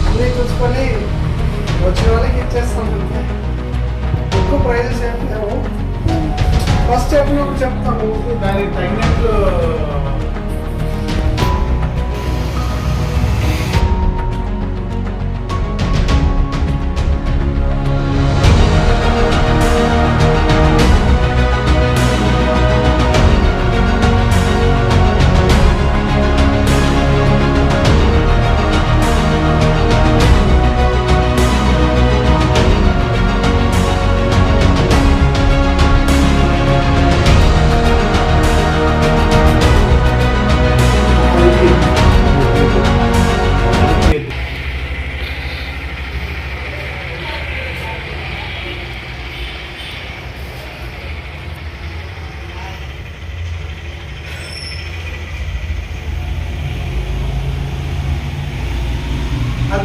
అన్నీ చూసుకొని వచ్చిన వాళ్ళకి ఇచ్చేస్తాం. ఎక్కువ ప్రైజెస్ ఏమి లేవు. ఫస్ట్ చెప్పినప్పుడు చెప్తాము, దానికి తగినట్టు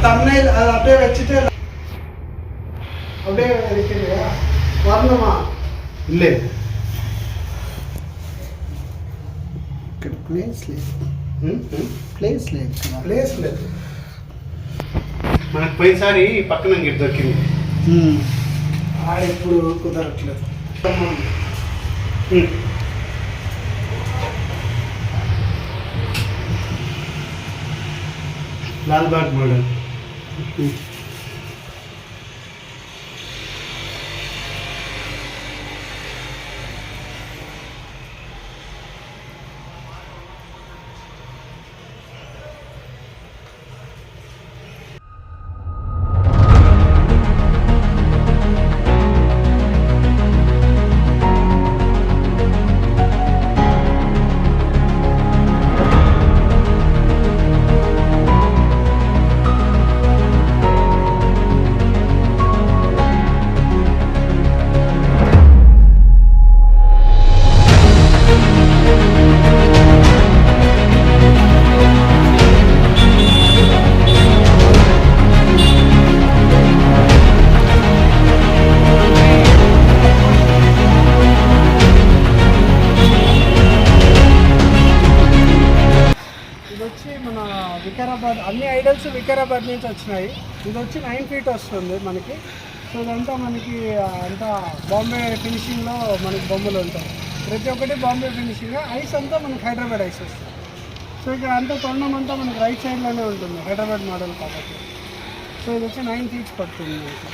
തമിഴിൽ അത് அப்படியே വെച്ചിട്ട് அப்படியே ഇരിക്കില്ല വരണമാ ഇല്ലേ ప్లేస్ లేదు మనకు పోయినసారి పక్కన గిట్ దొరికింది. ఆడ ఇప్పుడు కుదరట్లేదు. లాల్బాగ్ మోడల్ వికారాబాద్. అన్ని ఐడల్స్ వికారాబాద్ నుంచి వచ్చినాయి. ఇది వచ్చి 9 feet వస్తుంది మనకి. సో ఇదంతా మనకి అంతా బాంబే ఫినిషింగ్లో మనకి బొమ్మలు ఉంటాయి. ప్రతి ఒక్కటి బాంబే ఫినిషింగ్. ఐస్ అంతా మనకి హైదరాబాద్ ఐస్ వస్తుంది. సో ఇక్కడ అంతా తొండం అంతా మనకి రైట్ సైడ్లోనే ఉంటుంది, హైదరాబాద్ మోడల్ కాబట్టి. సో ఇది వచ్చి 9 feet పడుతుంది మనకి.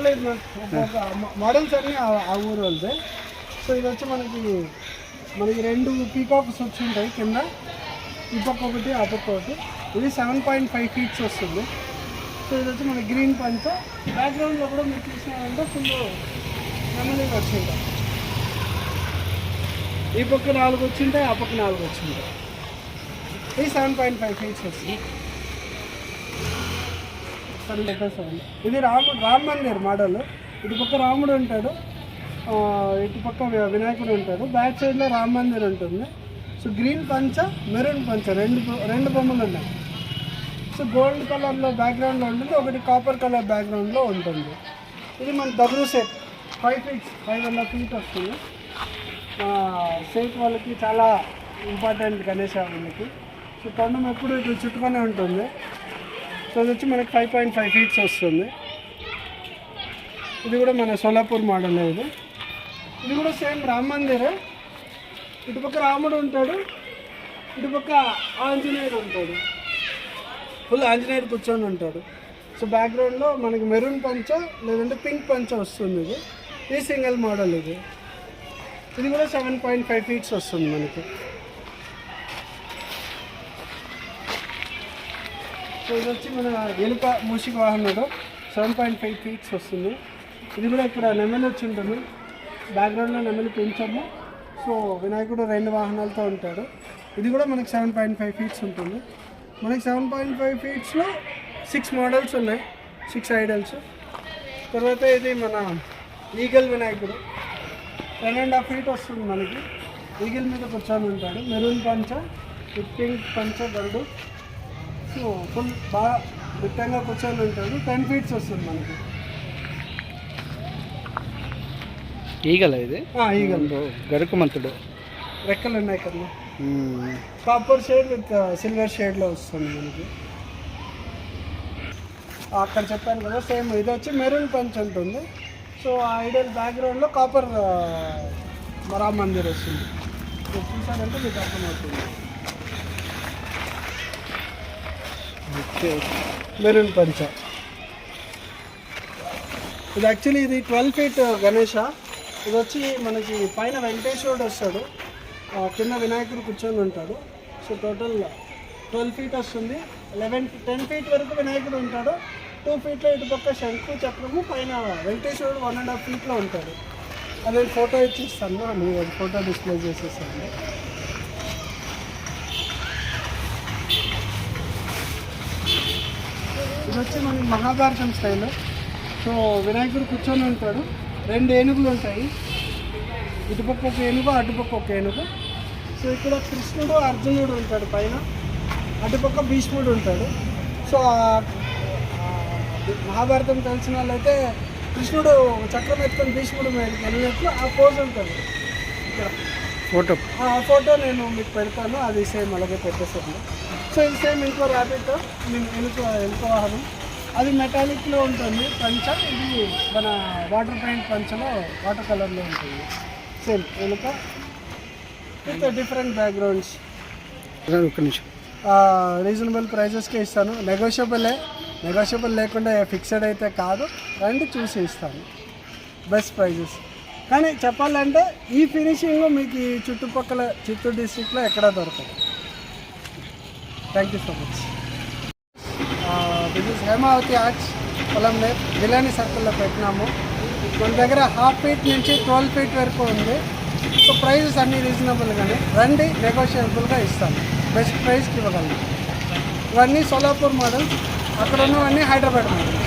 లేదు మోడల్స్ అన్నీ ఆ ఊరు వెళ్తే. సో ఇది వచ్చి మనకి 2 పీకాక్స్ వచ్చి ఉంటాయి కింద, ఈ పక్క ఒకటి ఆ పక్క ఒకటి. ఇది 7.5 feet వస్తుంది. సో ఇది వచ్చి మన గ్రీన్ పంచ్. బ్యాక్గ్రౌండ్లో కూడా మీరు చూసినారంటే ఫుల్ నెమ్మదిగా వచ్చింటాయి. ఈ పక్క 4 వచ్చింటాయి, ఆ పక్క 4 వచ్చింటాయి. ఇది 7.5 ఫీట్స్ వస్తుంది. ఇది రామ్ మందిర్ మోడల్. ఇటు పక్క రాముడు ఉంటాడు, ఇటు పక్క వినాయకుడు ఉంటాడు. బ్యాక్ సైడ్లో రామ్ మందిర్ ఉంటుంది. సో గ్రీన్ పంచ, మెరూన్ పంచ రెండు బొమ్మలు ఉన్నాయి. సో గోల్డ్ కలర్లో బ్యాక్గ్రౌండ్లో ఉంటుంది, ఒకటి కాపర్ కలర్ బ్యాక్గ్రౌండ్లో ఉంటుంది. ఇది మన డబ్ల్యూ షేప్ 5 ఫీట్స్ 5.5 ఫీట్ వస్తుంది. షేప్ వాళ్ళకి చాలా ఇంపార్టెంట్ గణేష వాళ్ళకి. సో తొండం ఎప్పుడు ఇటు చుట్టుకొనే ఉంటుంది. సో అది వచ్చి మనకి 5.5 ఫీట్స్ వస్తుంది. ఇది కూడా మన సోలాపూర్ మోడల్. ఇది కూడా సేమ్ రామ్ మందిరే. ఇటుపక్క రాముడు ఉంటాడు, ఇటుపక్క ఆంజనేయుడు ఉంటాడు. ఫుల్ ఆంజనేయుడు కూర్చొని ఉంటాడు. సో బ్యాక్గ్రౌండ్లో మనకి మెరూన్ పంచ లేదంటే పింక్ పంచ వస్తుంది. ఇది సింగిల్ మోడల్. ఇది కూడా 7.5 ఫీట్స్ వస్తుంది మనకి. సో ఇది వచ్చి మన ఎలుక మూషిక వాహనుడు 7.5 ఫీట్స్ వస్తుంది. ఇది కూడా ఇక్కడ నెమలి వచ్చి ఉంటుంది. బ్యాక్గ్రౌండ్లో నెమలి పెంచాము. సో వినాయకుడు 2 వాహనాలతో ఉంటాడు. ఇది కూడా మనకి 7.5 ఫీట్స్ ఉంటుంది. మనకి 7.5 ఫీట్స్లో 6 మోడల్స్ ఉన్నాయి, 6 ఐడల్స్. తర్వాత ఇది మన ఈగల్ వినాయకుడు 10.5 ఫీట్ వస్తుంది మనకి. ఈగల్ మీద కూర్చొని ఉంటాడు. మెరూన్ పంచ, పింక్ పంచ గరుడు. సో ఫుల్ బాగా దిట్టంగా కూర్చొని ఉంటాడు. 10 ఫీట్స్ వస్తుంది మనకి. ఈగల ఇది ఈగల్ గరుకుమంతుడు రెక్కలు ఉన్నాయి కదా. కాపర్ షేడ్ విత్ సిల్వర్ షేడ్లో వస్తుంది మనకి. అక్కడ చెప్పాను కదా సేమ్. ఇది వచ్చి మెరూన్ పంచ్ ఉంటుంది. సో ఆ ఐడల్ బ్యాక్గ్రౌండ్లో కాపర్ రామ్ మందిర్ వస్తుంది. సో చూసారంటే మీకు అర్థమవుతుంది. మెరూన్ పంచ. ఇది యాక్చువల్లీ ఇది 12 ఫీట్ గణేష. ఇది వచ్చి మనకి పైన వెంకటేశ్వరుడు వస్తాడు, కింద వినాయకుడు కూర్చొని ఉంటాడు. సో టోటల్ 12 ఫీట్ వస్తుంది. 10 ఫీట్ వరకు వినాయకుడు ఉంటాడు. 2 ఫీట్లో ఇటు పక్క శంకు చక్రము, పైన వెంకటేశ్వరుడు 1.5 ఫీట్లో ఉంటాడు. అదే ఫోటో ఇచ్చిస్తాను, మీరు ఫోటో డిస్ప్లే చేసేస్తాను. ఇది వచ్చి మనకి మహాభారతం స్టైల్. సో వినాయకుడు కూర్చొని ఉంటాడు. 2 ఏనుగులు ఉంటాయి. ఇటుపక్క ఒక ఏనుగు, అటుపక్క ఒక ఏనుగు. సో ఇక్కడ కృష్ణుడు అర్జునుడు ఉంటాడు పైన, అటుపక్క భీష్ముడు ఉంటాడు. సో మహాభారతం తెలిసిన వాళ్ళైతే కృష్ణుడు చక్రం ఎత్తుకొని భీష్ముడు మీదకి వెళ్ళినట్లు ఆ పోజ్ ఉంటుంది ఇక్కడ. ఆ ఫోటో నేను మీకు పెడతాను, అది సేమ్ అలాగే పెట్టేసాను. సో ఇది సేమ్ ఇంకో ర్యాబిట్, ఎలుక వాహనం. అది మెటాలిక్లో ఉంటుంది పంచ. ఇది మన వాటర్ పెయింట్ పంచలో వాటర్ కలర్లో ఉంటుంది. సేమ్ ఎలుక విత్ డిఫరెంట్ బ్యాక్గ్రౌండ్స్. ఒక్క నిమిషం. రీజనబుల్ ప్రైజెస్కే ఇస్తాను. నెగోషియబుల్ లేకుండా ఫిక్స్డ్ అయితే కాదు. రండి చూసి ఇస్తాను, బెస్ట్ ప్రైజెస్. కానీ చెప్పాలంటే ఈ ఫినిషింగ్ మీకు ఈ చుట్టుపక్కల చిత్తూరు డిస్ట్రిక్ట్లో ఎక్కడా దొరకదు. Thank you so much. This is Hemavathi arts, Palamaner, Jilani సర్కిల్లో పెట్టినాము. మన దగ్గర 1/2 ఫీట్ నుంచి 12 ఫీట్ వరకు ఉంది. సో ప్రైజెస్ అన్నీ రీజనబుల్గానే. రండి, నెగోషియబుల్గా ఇస్తాను, బెస్ట్ ప్రైస్కి ఇవ్వగలను. ఇవన్నీ సోలాపూర్ మోడల్, అక్కడ ఉన్నవన్నీ Hyderabad model.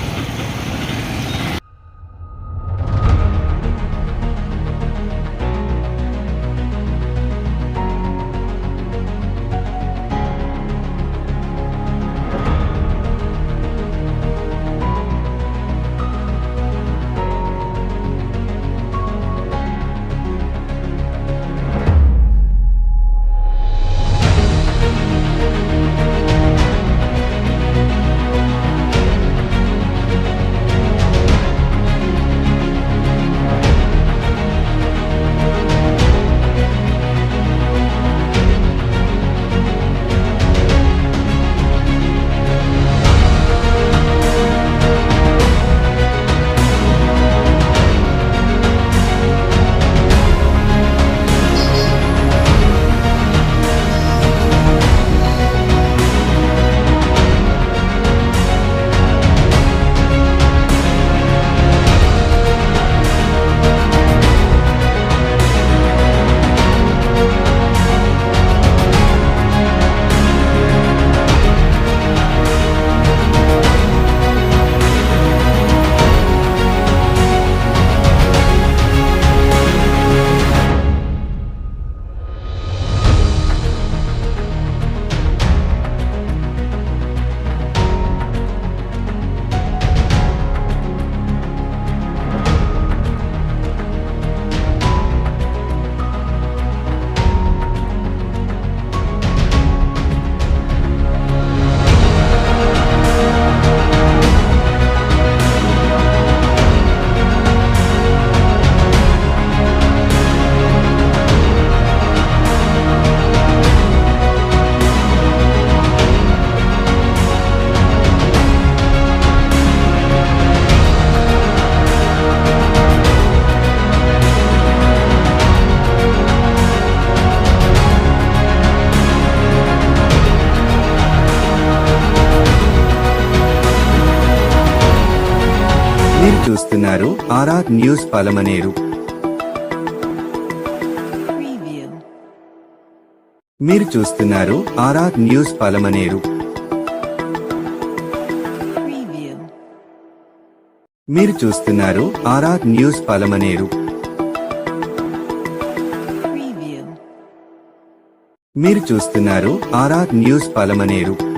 RR news Palamaneru. మీరు చూస్తున్నారు ఆర్ఆర్ న్యూస్ పలమనేరు. మీరు చూస్తున్నారు ఆర్ఆర్ న్యూస్ పలమనేరు. మీరు చూస్తున్నారు ఆర్ఆర్ న్యూస్ పలమనేరు.